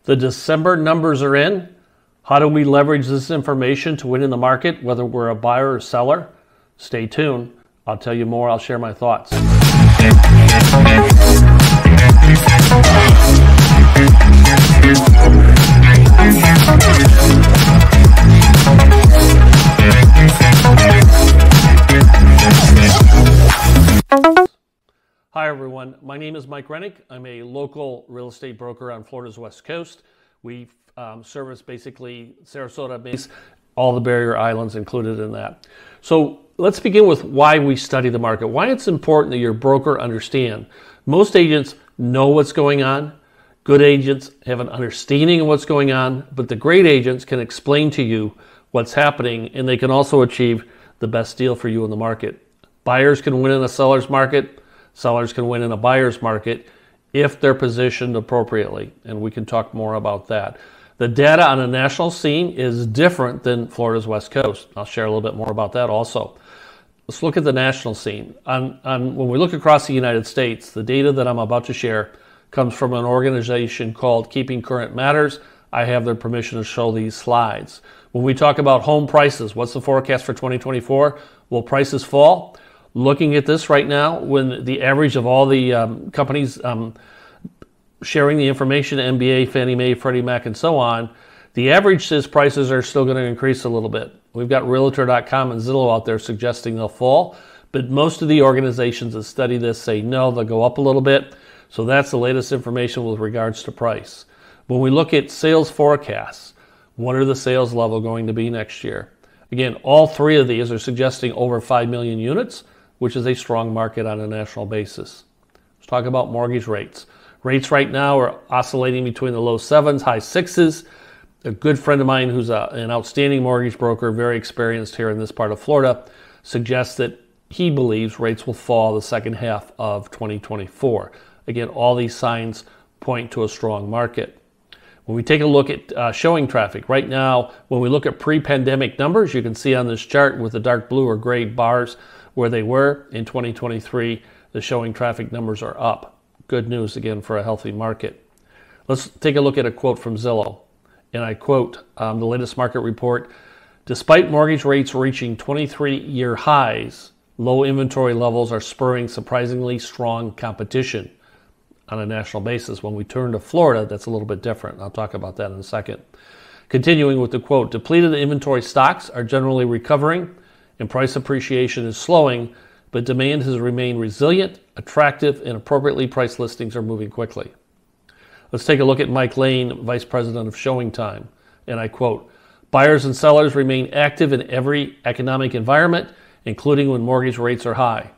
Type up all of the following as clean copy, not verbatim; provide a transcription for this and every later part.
The December numbers are in. How do we leverage this information to win in the market, whether we're a buyer or seller? Stay tuned. I'll tell you more. I'll share my thoughts. Hi everyone, my name is Mike Rennick. I'm a local real estate broker on Florida's West Coast. We service basically Sarasota, base, all the barrier islands included in that. So let's begin with why we study the market, why it's important that your broker understand. Most agents know what's going on. Good agents have an understanding of what's going on, but the great agents can explain to you what's happening, and they can also achieve the best deal for you in the market. Buyers can win in a seller's market. Sellers can win in a buyer's market if they're positioned appropriately, and we can talk more about that. The data on a national scene is different than Florida's West Coast. I'll share a little bit more about that also. Let's look at the national scene. When we look across the United States, the data that I'm about to share comes from an organization called Keeping Current Matters. I have their permission to show these slides. When we talk about home prices, what's the forecast for 2024? Will prices fall? Looking at this right now, when the average of all the companies sharing the information, MBA, Fannie Mae, Freddie Mac, and so on, the average says prices are still going to increase a little bit. We've got Realtor.com and Zillow out there suggesting they'll fall, but most of the organizations that study this say no, they'll go up a little bit. So that's the latest information with regards to price. When we look at sales forecasts, what are the sales level going to be next year? Again, all three of these are suggesting over 5 million units, which is a strong market on a national basis. Let's talk about mortgage rates. Rates right now are oscillating between the low 7s, high 6s. A good friend of mine who's an outstanding mortgage broker, very experienced here in this part of Florida, suggests that he believes rates will fall the second half of 2024. Again, all these signs point to a strong market. When we take a look at showing traffic, right now, when we look at pre-pandemic numbers, you can see on this chart with the dark blue or gray bars where they were in 2023, the showing traffic numbers are up. Good news again for a healthy market. Let's take a look at a quote from Zillow. And I quote the latest market report, "Despite mortgage rates reaching 23-year highs, low inventory levels are spurring surprisingly strong competition on a national basis." When we turn to Florida, that's a little bit different. I'll talk about that in a second. Continuing with the quote, "Depleted inventory stocks are generally recovering and price appreciation is slowing, but demand has remained resilient, attractive, and appropriately priced listings are moving quickly." Let's take a look at Mike Lane, Vice President of Showing Time, and I quote, "Buyers and sellers remain active in every economic environment, including when mortgage rates are high.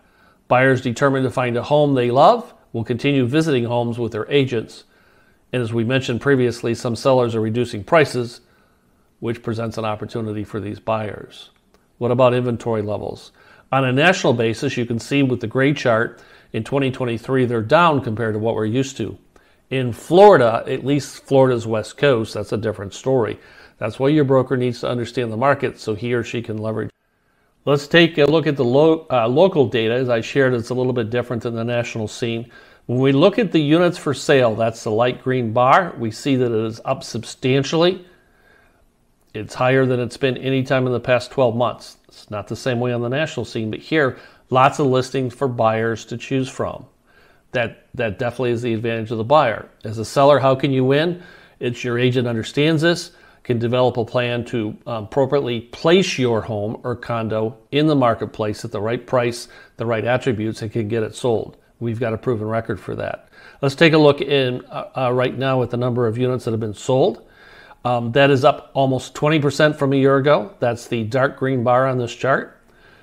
Buyers determined to find a home they love will continue visiting homes with their agents. And as we mentioned previously, some sellers are reducing prices, which presents an opportunity for these buyers." What about inventory levels? On a national basis, you can see with the gray chart, in 2023, they're down compared to what we're used to. In Florida, at least Florida's West Coast, that's a different story. That's why your broker needs to understand the market so he or she can leverage. Let's take a look at the local data. As I shared, it's a little bit different than the national scene. When we look at the units for sale, that's the light green bar, we see that it is up substantially. It's higher than it's been any time in the past 12 months. It's not the same way on the national scene, but here, lots of listings for buyers to choose from. That definitely is the advantage of the buyer. As a seller, how can you win? It's your agent understands this, can develop a plan to appropriately place your home or condo in the marketplace at the right price, the right attributes, and can get it sold. We've got a proven record for that. Let's take a look in right now at the number of units that have been sold. That is up almost 20% from a year ago. That's the dark green bar on this chart.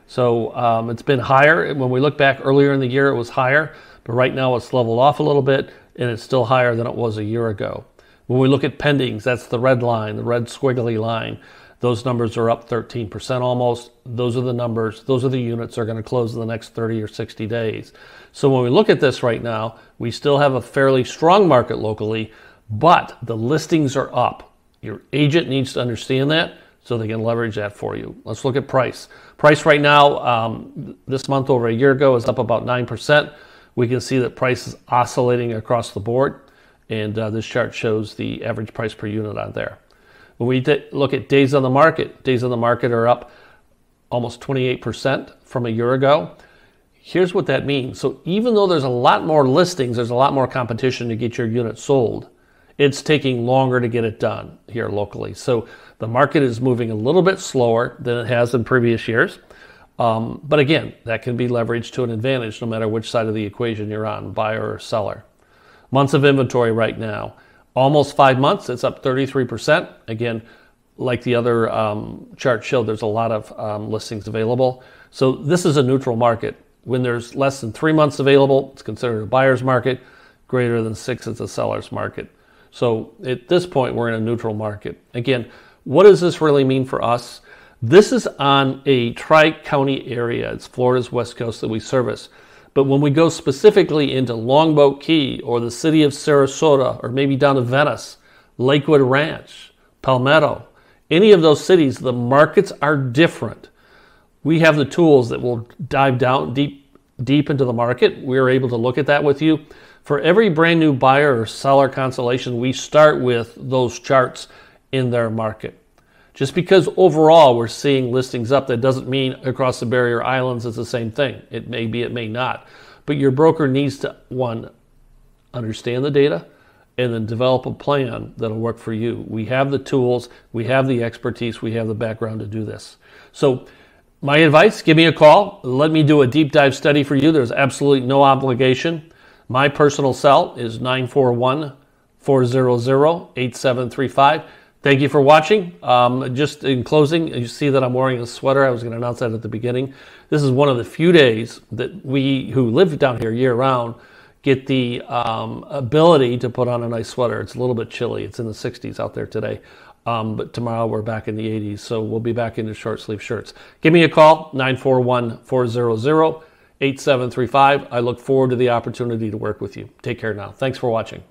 So it's been higher. When we look back earlier in the year, it was higher, but right now it's leveled off a little bit, and it's still higher than it was a year ago. When we look at pendings, that's the red line, the red squiggly line. Those numbers are up 13% almost. Those are the numbers, those are the units that are going to close in the next 30 or 60 days. So when we look at this right now, we still have a fairly strong market locally, but the listings are up. Your agent needs to understand that so they can leverage that for you. Let's look at price. Price right now, this month over a year ago, is up about 9%. We can see that price is oscillating across the board. And this chart shows the average price per unit on there. When we look at days on the market are up almost 28% from a year ago. Here's what that means. So even though there's a lot more listings, there's a lot more competition to get your unit sold, it's taking longer to get it done here locally. So the market is moving a little bit slower than it has in previous years. But again, that can be leveraged to an advantage no matter which side of the equation you're on, buyer or seller. Months of inventory right now, almost 5 months, it's up 33%. Again, like the other chart showed, there's a lot of listings available. So this is a neutral market. When there's less than 3 months available, it's considered a buyer's market. Greater than 6, it's a seller's market. So at this point, we're in a neutral market. Again, what does this really mean for us? This is on a tri-county area. It's Florida's West Coast that we service. But when we go specifically into Longboat Key or the city of Sarasota or maybe down to Venice, Lakewood Ranch, Palmetto, any of those cities, the markets are different. We have the tools that will dive down deep into the market. We're able to look at that with you. For every brand new buyer or seller constellation, we start with those charts in their market. Just because overall we're seeing listings up, that doesn't mean across the barrier islands it's the same thing. It may be, it may not. But your broker needs to, one, understand the data and then develop a plan that'll work for you. We have the tools, we have the expertise, we have the background to do this. So my advice, give me a call. Let me do a deep dive study for you. There's absolutely no obligation. My personal cell is 941-400-8735. Thank you for watching. Just in closing, you see that I'm wearing a sweater. I was going to announce that at the beginning. This is one of the few days that we who live down here year-round get the ability to put on a nice sweater. It's a little bit chilly. It's in the 60s out there today. But tomorrow we're back in the 80s, so we'll be back into short sleeve shirts. Give me a call, 941-400-8735. I look forward to the opportunity to work with you. Take care now. Thanks for watching.